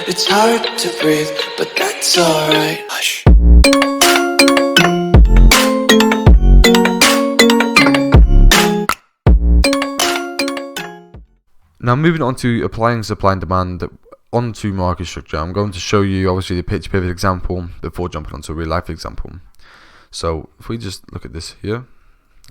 It's hard to breathe, but that's alright. Hush. Now moving on to applying supply and demand onto market structure, I'm going to show you obviously the pitch pivot example before jumping onto a real life example. So if we just look at this here,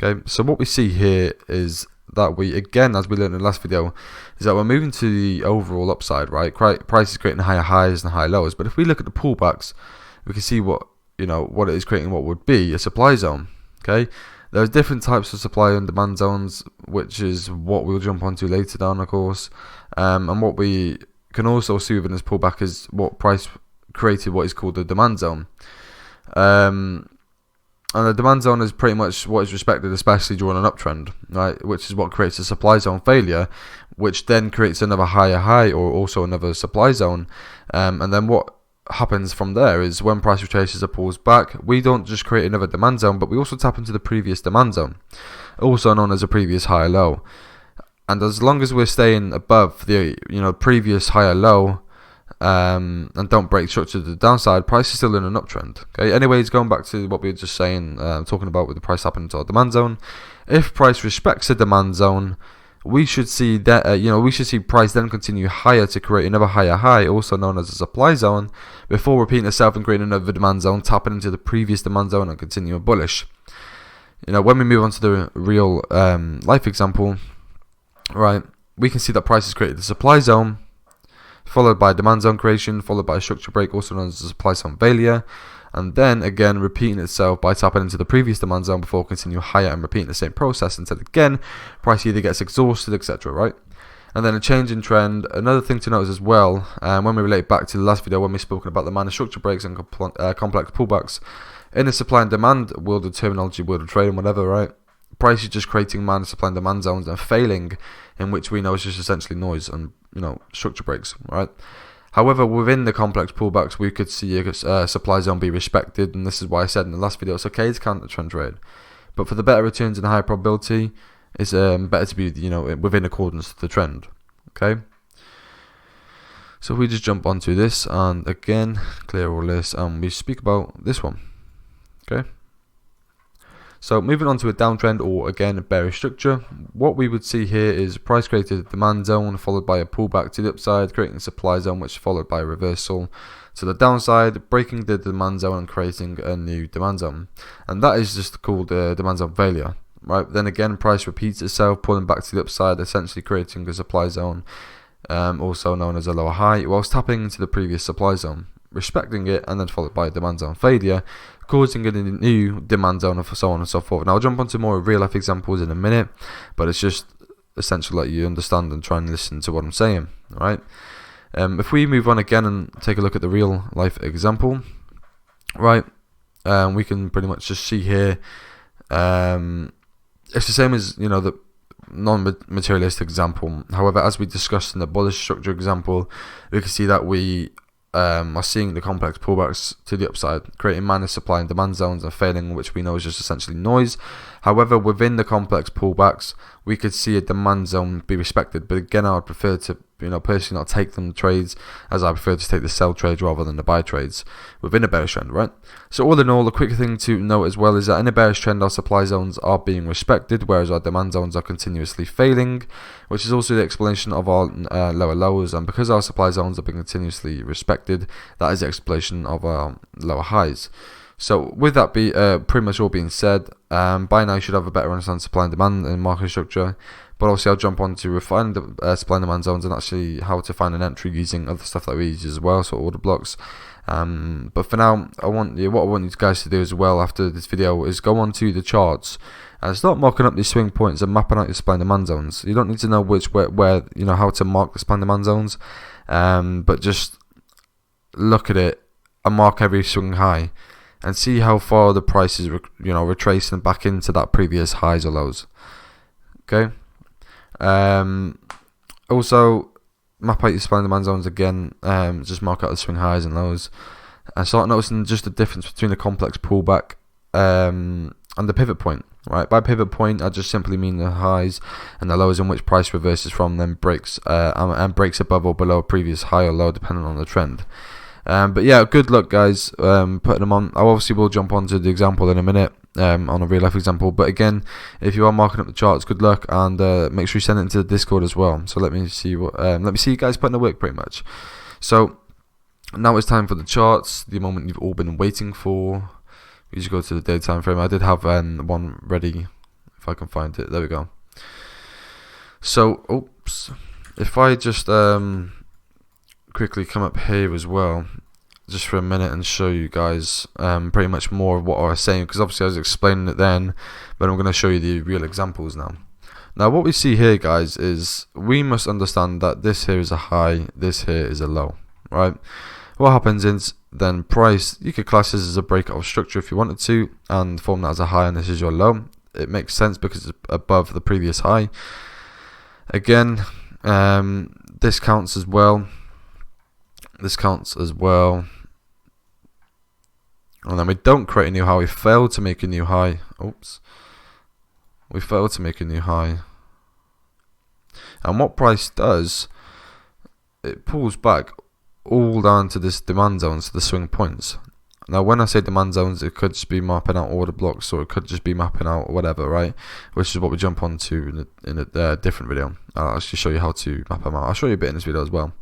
okay, so what we see here is that we, again, as we learned in the last video, is that we're moving to the overall upside, right? Price is creating higher highs and higher lows, but if we look at the pullbacks, we can see what it is creating what would be a supply zone. Okay, there's different types of supply and demand zones, which is what we'll jump onto later down, of course. And what we can also see within this pullback is what price created what is called the demand zone. And the demand zone is pretty much what is respected, especially during an uptrend, right? Which is what creates a supply zone failure, which then creates another higher high or also another supply zone. And then what happens from there is when price retraces or pulls back, we don't just create another demand zone, but we also tap into the previous demand zone, also known as a previous higher low. And as long as we're staying above the previous higher low, and don't break structure to the downside, price is still in an uptrend. Okay. Anyways, going back to what we were just saying, talking about with the price happening to our demand zone. If price respects the demand zone, we should see that we should see price then continue higher to create another higher high, also known as a supply zone, before repeating itself and creating another demand zone, tapping into the previous demand zone and continuing bullish. When we move on to the real life example, right, we can see that price has created the supply zone, followed by demand zone creation, followed by a structure break, also known as a supply zone failure, and then again repeating itself by tapping into the previous demand zone before continuing higher and repeating the same process until again price either gets exhausted, etc. Right? And then a change in trend. Another thing to notice as well, when we relate back to the last video when we spoken about the minor structure breaks and complex pullbacks, in the supply and demand world of terminology, world of trading, whatever, right? Price is just creating minor supply and demand zones and failing, in which we know is just essentially noise and structure breaks, right? However, within the complex pullbacks, we could see a supply zone be respected, and this is why I said in the last video it's okay to counter trend trade, but for the better returns and higher probability, it's better to be within accordance to the trend. Okay. So we just jump onto this and again clear all this, and we speak about this one. Okay. So moving on to a downtrend or again a bearish structure, what we would see here is price created a demand zone followed by a pullback to the upside, creating a supply zone which followed by a reversal to the downside, breaking the demand zone and creating a new demand zone. And that is just called a demand zone failure. Right? Then again price repeats itself, pulling back to the upside, essentially creating a supply zone, also known as a lower high, whilst tapping into the previous supply zone, respecting it, and then followed by a demand zone failure, causing a new demand zone, and so on and so forth. Now I'll jump onto more real life examples in a minute, but it's just essential that you understand and try and listen to what I'm saying. Alright, if we move on again and take a look at the real life example, right, we can pretty much just see here, it's the same as the non-materialistic example. However, as we discussed in the bullish structure example, we can see that we are seeing the complex pullbacks to the upside, creating minor supply and demand zones and failing, which we know is just essentially noise. However, within the complex pullbacks, we could see a demand zone be respected, but again, I would prefer to personally not take them trades, as I prefer to take the sell trades rather than the buy trades within a bearish trend, right? So all in all, a quick thing to note as well is that in a bearish trend, our supply zones are being respected, whereas our demand zones are continuously failing, which is also the explanation of our lower lows. And because our supply zones are being continuously respected, that is the explanation of our lower highs. So with that pretty much all being said, by now you should have a better understanding of supply and demand and market structure. But obviously I'll jump on to refine the supply and demand zones and actually how to find an entry using other stuff that we use as well, so order blocks. But for now, what I want you guys to do as well after this video is go on to the charts and start marking up these swing points and mapping out your supply and demand zones. You don't need to know where how to mark the supply and demand zones, but just look at it and mark every swing high and see how far the price is retracing back into that previous highs or lows. Okay. Also map out your supply and demand zones again, just mark out the swing highs and lows and start noticing just the difference between the complex pullback and the pivot point. Right, by pivot point, I just simply mean the highs and the lows in which price reverses from, then breaks and breaks above or below a previous high or low, depending on the trend. But yeah, good luck, guys, putting them on. I obviously will jump onto the example in a minute, on a real life example. But again, if you are marking up the charts, good luck, and make sure you send it into the Discord as well. So let me see you guys putting the work, pretty much. So now it's time for the charts, the moment you've all been waiting for. We just go to the day time frame. I did have one ready, if I can find it. There we go. So, oops. If I just quickly come up here as well, just for a minute, and show you guys pretty much more of what I was saying, because obviously I was explaining it then, but I'm going to show you the real examples now. Now, what we see here, guys, is we must understand that this here is a high, this here is a low, right? What happens is then price, you could class this as a breakout of structure if you wanted to, and form that as a high, and this is your low. It makes sense because it's above the previous high. Again, this counts as well. This counts as well. And then we don't create a new high. We fail to make a new high. Oops. We fail to make a new high. And what price does, it pulls back all down to this demand zone, to the swing points. Now, when I say demand zones, it could just be mapping out order blocks, or it could just be mapping out whatever, right? Which is what we jump on to in a different video. I'll actually show you how to map them out. I'll show you a bit in this video as well.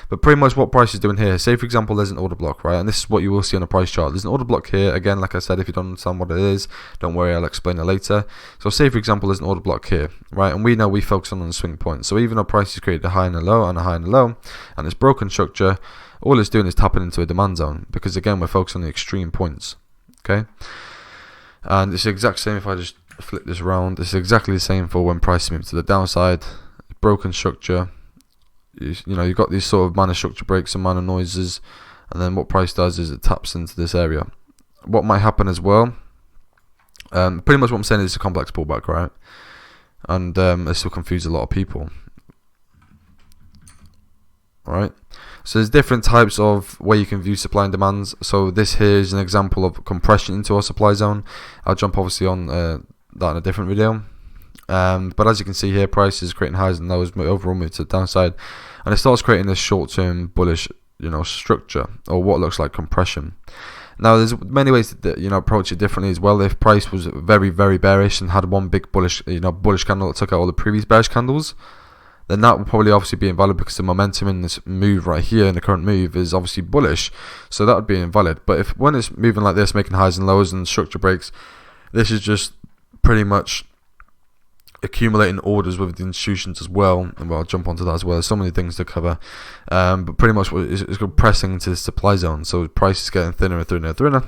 But pretty much what price is doing here, say for example there's an order block, right? And this is what you will see on a price chart. There's an order block here. Again, like I said, if you don't understand what it is, don't worry, I'll explain it later. So say for example there's an order block here, right? And we know we focus on the swing points. So even though price has created a high and a low and a high and a low, and it's broken structure, all it's doing is tapping into a demand zone, because again we're focused on the extreme points. Okay, and it's the exact same if I just flip this around. It's exactly the same for when price moves to the downside. Broken structure, you know, you've got these sort of minor structure breaks and minor noises, and then what price does is it taps into this area. What might happen as well, pretty much what I'm saying is it's a complex pullback, right? And this will confuse a lot of people. Alright, so there's different types of where you can view supply and demands. So this here is an example of compression into our supply zone. I'll jump obviously on that in a different video. But as you can see here, price is creating highs and lows, overall move to the downside, and it starts creating this short-term bullish, structure, or what looks like compression. Now, there's many ways to approach it differently as well. If price was very, very bearish and had one big bullish candle that took out all the previous bearish candles, then that will probably obviously be invalid, because the momentum in this move right here, in the current move, is obviously bullish, so that would be invalid. But if when it's moving like this, making highs and lows and structure breaks, this is just pretty much accumulating orders with the institutions as well, and I'll jump onto that as well. There's so many things to cover, but pretty much it's compressing into the supply zone, so price is getting thinner and thinner and thinner,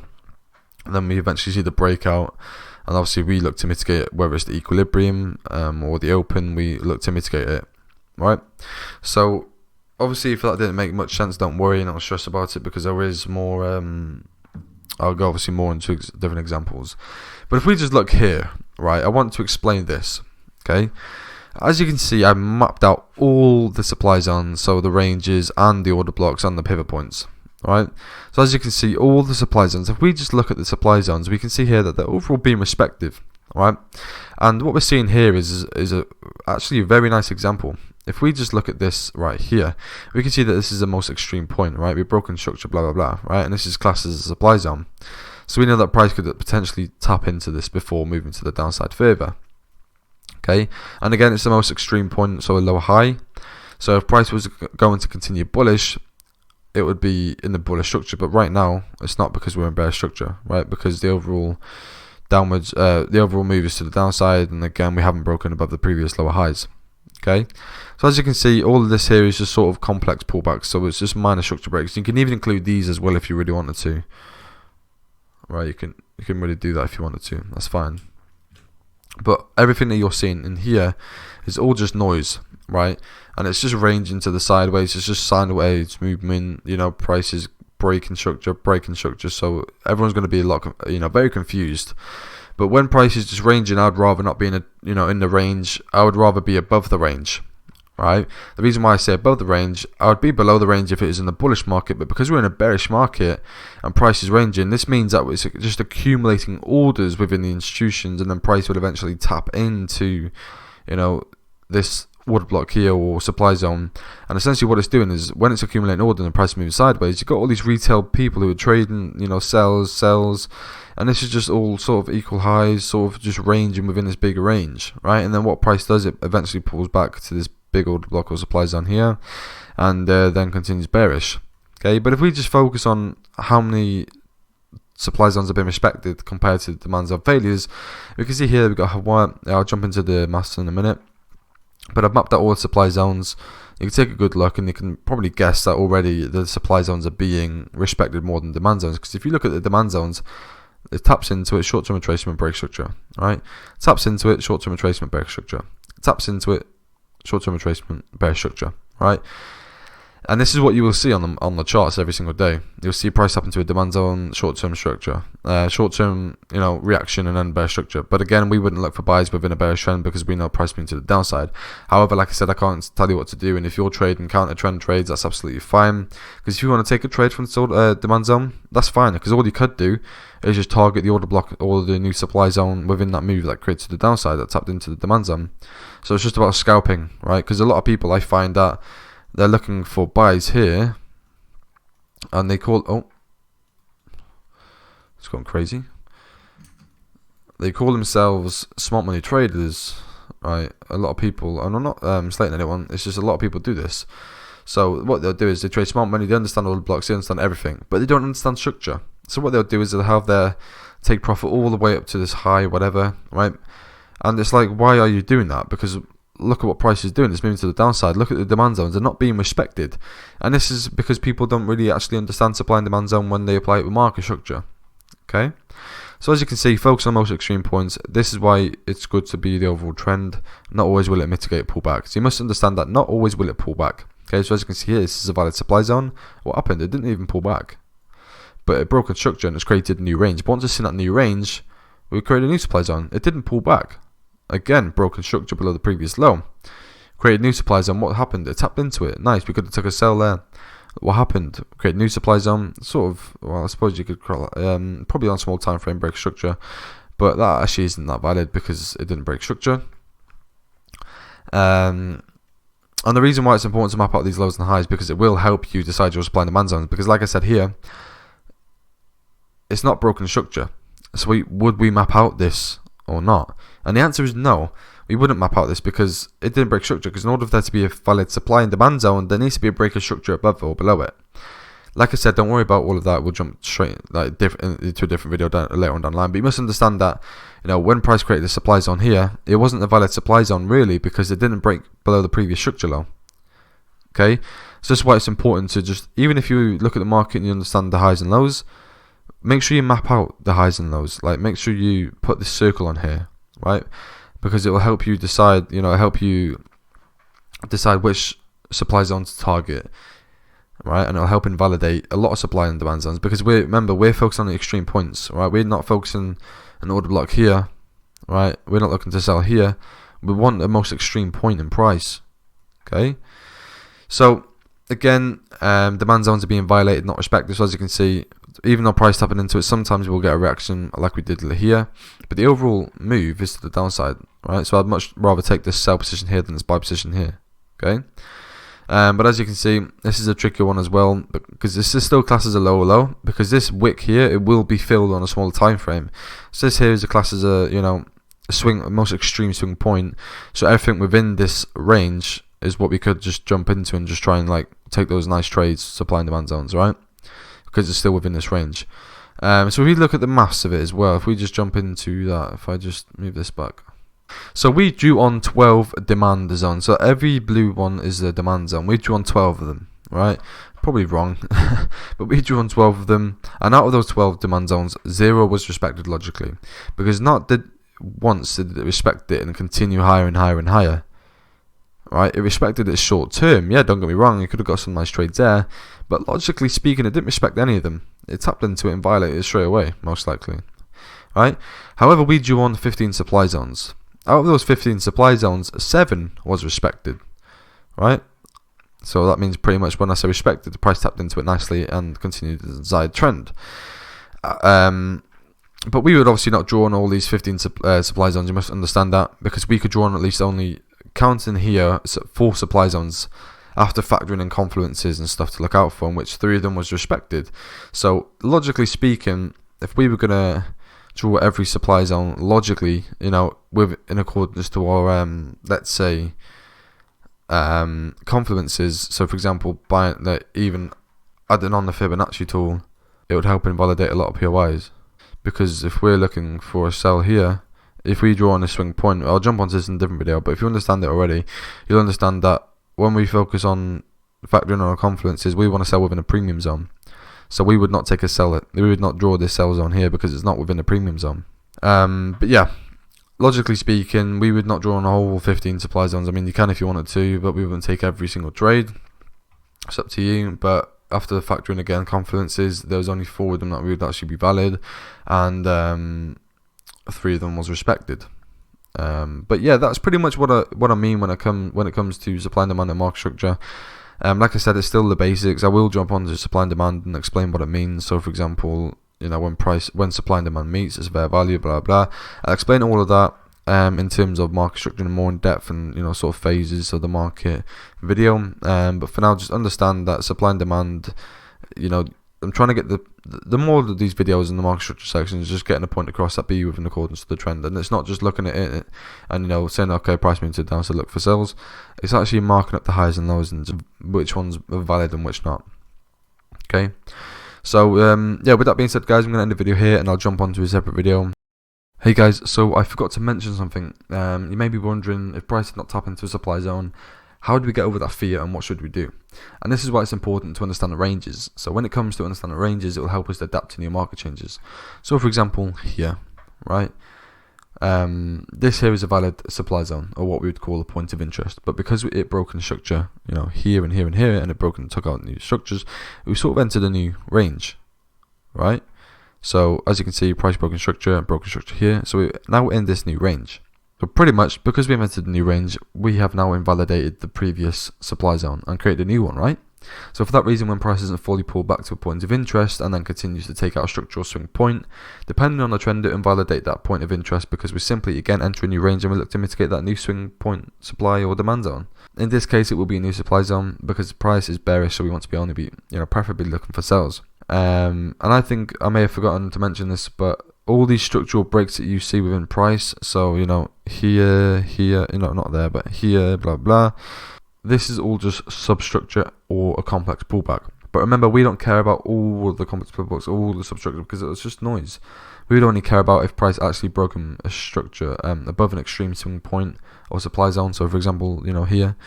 and then we eventually see the breakout. And obviously we look to mitigate it, whether it's the equilibrium or the open, we look to mitigate it. Right, so obviously if that didn't make much sense, don't worry and don't stress about it, because there is more. I'll go obviously more into different examples. But if we just look here, right, I want to explain this. Okay, as you can see, I mapped out all the supply zones, so the ranges and the order blocks and the pivot points. Right, so as you can see, all the supply zones. If we just look at the supply zones, we can see here that they're overall being respective. Right, and what we're seeing here is actually a very nice example. If we just look at this right here, we can see that this is the most extreme point, right? We've broken structure, blah, blah, blah, right? And this is classed as a supply zone. So we know that price could potentially tap into this before moving to the downside further. Okay, and again, it's the most extreme point, so a lower high. So if price was going to continue bullish, it would be in the bullish structure. But right now, it's not, because we're in bearish structure, right? Because the overall downwards, the overall move is to the downside, and again, we haven't broken above the previous lower highs. Okay, so as you can see, all of this here is just sort of complex pullbacks, so it's just minor structure breaks. You can even include these as well if you really wanted to. Right, you can really do that if you wanted to. That's fine. But everything that you're seeing in here is all just noise, right? And it's just ranging to the sideways. It's just sideways movement. Prices breaking structure. So everyone's going to be a lot, very confused. But when price is just ranging, I'd rather not be in the range. I would rather be above the range, right? The reason why I say above the range, I would be below the range if it is in the bullish market, but because we're in a bearish market and price is ranging, this means that it's just accumulating orders within the institutions, and then price will eventually tap into, this order block here or supply zone. And essentially what it's doing is, when it's accumulating order and the price moves sideways, you've got all these retail people who are trading, sells, and this is just all sort of equal highs, sort of just ranging within this bigger range, right? And then what price does, it eventually pulls back to this big order block or supply zone here, and then continues bearish. Okay, but if we just focus on how many supply zones have been respected compared to demand zone failures, we can see here we've got Hawaii. I'll jump into the maths in a minute, but I've mapped out all the supply zones. You can take a good look and you can probably guess that already the supply zones are being respected more than demand zones, because if you look at the demand zones, it taps into it, short-term retracement, break structure, right? Taps into it, short-term retracement, break structure. Taps into it, short-term retracement, bearish structure, right? And this is what you will see on the charts every single day. You'll see price up into a demand zone, short-term structure, short-term reaction, and then bearish structure. But again, we wouldn't look for buys within a bearish trend because we know price moving to the downside. However, like I said, I can't tell you what to do, and if you're trading counter trend trades, that's absolutely fine. Because if you want to take a trade from the demand zone, that's fine. Because all you could do is just target the order block or the new supply zone within that move that creates to the downside that tapped into the demand zone. So it's just about scalping, right? Because a lot of people, I find that they're looking for buys here, and they call it's gone crazy. They call themselves smart money traders, right? A lot of people, and I'm not slating anyone. It's just a lot of people do this. So what they'll do is they trade smart money. They understand all the blocks, they understand everything, but they don't understand structure. So what they'll do is they'll have their take profit all the way up to this high, whatever, right? And it's like, why are you doing that? Because look at what price is doing. It's moving to the downside. Look at the demand zones. They're not being respected. And this is because people don't really actually understand supply and demand zone when they apply it with market structure. Okay? So as you can see, focus on most extreme points. This is why it's good to be the overall trend. Not always will it mitigate pullback. So you must understand that not always will it pull back. Okay, so as you can see here, this is a valid supply zone. What happened? It didn't even pull back. But it broke a structure and it's created a new range. But once it's in that new range, we created a new supply zone. It didn't pull back. Again, broken structure below the previous low. Created new supply zone. What happened? It tapped into it. Nice. We could have took a sell there. What happened? Create new supply zone. Sort of. Well, I suppose you could probably on small time frame break structure, but that actually isn't that valid because it didn't break structure. And the reason why it's important to map out these lows and highs because it will help you decide your supply and demand zones. Because like I said here, it's not broken structure. So would we map out this or not? And the answer is no. We wouldn't map out this because it didn't break structure. Because in order for there to be a valid supply and demand zone, there needs to be a break of structure above or below it. Like I said, don't worry about all of that. We'll jump straight into a different video later on down the line. But you must understand that when price created the supply zone here, it wasn't a valid supply zone really because it didn't break below the previous structure low. Okay, so that's why it's important to just, even if you look at the market and you understand the highs and lows, make sure you map out the highs and lows. Like make sure you put this circle on here, right? Because it will help you decide, which supply zones to target, right? And it'll help invalidate a lot of supply and demand zones because we're focused on the extreme points, right? We're not focusing an order block here, right? We're not looking to sell here. We want the most extreme point in price, okay? So again, demand zones are being violated, not respected. So as you can see, even though price tapping into it, sometimes we'll get a reaction like we did here, but the overall move is to the downside, right? So I'd much rather take this sell position here than this buy position here, okay? But as you can see, this is a tricky one as well because this is still classed as a lower low because this wick here, it will be filled on a smaller time frame. So this here is a class as a swing, most extreme swing point. So everything within this range is what we could just jump into and just try and take those nice trades, supply and demand zones, right? Because it's still within this range. So if we look at the maths of it as well, if we just jump into that, if I just move this back. So we drew on 12 demand zones. So every blue one is the demand zone. We drew on 12 of them, right? Probably wrong, but we drew on 12 of them. And out of those 12 demand zones, 0 was respected logically. Because not that once did it respect it and continue higher and higher and higher. Right, it respected it short term. Yeah, don't get me wrong, you could have got some nice trades there, but logically speaking, it didn't respect any of them. It tapped into it and violated it straight away, most likely. Right. However, we drew on 15 supply zones. Out of those 15 supply zones, 7 was respected. right? So that means pretty much when I say respected, the price tapped into it nicely and continued the desired trend. But we would obviously not draw on all these 15 supply zones. You must understand that, because we could draw on at least only, counting here, 4 supply zones after factoring in confluences and stuff to look out for, in which 3 of them was respected. So logically speaking, if we were going to draw every supply zone logically, with in accordance to our let's say confluences. So for example, by even adding on the Fibonacci tool, it would help invalidate a lot of POIs, because if we're looking for a sell here, if we draw on a swing point, I'll jump onto this in a different video, but if you understand it already, you'll understand that when we focus on factoring on our confluences, we want to sell within a premium zone. So we would not take a sell it. We would not draw this sell zone here because it's not within a premium zone. But yeah, logically speaking, we would not draw on a whole 15 supply zones. I mean, you can if you wanted to, but we wouldn't take every single trade. It's up to you. But after factoring again confluences, there was only 4 of them that would actually be valid, and 3 of them was respected. But yeah, that's pretty much what I mean when it comes to supply and demand and market structure. Like I said, it's still the basics. I will jump onto supply and demand and explain what it means. So for example, when supply and demand meets, it's fair value, blah blah. I'll explain all of that in terms of market structure more in depth and sort of phases of the market video. But for now, just understand that supply and demand, I'm trying to get the more of these videos in the market structure section is just getting a point across that be within accordance to the trend, and it's not just looking at it and saying okay, price moves it down, so look for sells. It's actually marking up the highs and lows and which ones are valid and which not. Okay, so yeah, with that being said, guys, I'm gonna end the video here and I'll jump onto a separate video. Hey guys, so I forgot to mention something. You may be wondering, if price did not tap into a supply zone, how do we get over that fear and what should we do? And this is why it's important to understand the ranges. So when it comes to understanding ranges, it will help us to adapt to new market changes. So for example, here, right? This here is a valid supply zone, or what we would call a point of interest. But because it broke in structure, here and here and here, and it broke and took out new structures, we sort of entered a new range, right? So as you can see, price broken structure here. So now we're in this new range. So pretty much, because we've entered a new range, we have now invalidated the previous supply zone and created a new one, right? So for that reason, when price isn't fully pulled back to a point of interest and then continues to take out a structural swing point, depending on the trend, it will invalidate that point of interest, because we simply again enter a new range and we look to mitigate that new swing point supply or demand zone. In this case, it will be a new supply zone because the price is bearish, so we want to only be preferably looking for sells. And I think I may have forgotten to mention this, but all these structural breaks that you see within price, so here, not there, but here, blah blah, this is all just substructure or a complex pullback. But remember, we don't care about all of the complex pullbacks, all the substructure, because it's just noise. We would only care about if price actually broken a structure above an extreme swing point or supply zone. So for example, here,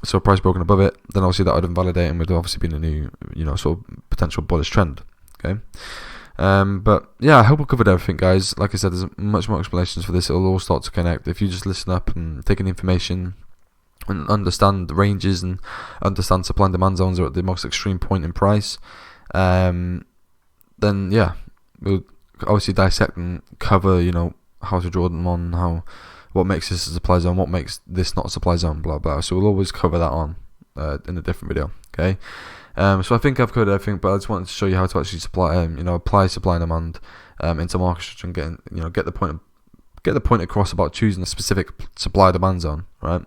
so price broken above it, then obviously that would invalidate and would obviously be in a new, sort of potential bullish trend. Okay. But yeah, I hope I covered everything, guys. Like I said, there's much more explanations for this. It'll all start to connect if you just listen up and take in the information and understand the ranges and understand supply and demand zones are at the most extreme point in price. Then yeah, we'll obviously dissect and cover, how to draw them on, what makes this a supply zone, what makes this not a supply zone, blah blah. So we'll always cover that on in a different video. Okay. So I think I've covered everything, but I just wanted to show you how to actually apply supply and demand into market structure and get the point across about choosing a specific supply demand zone, right?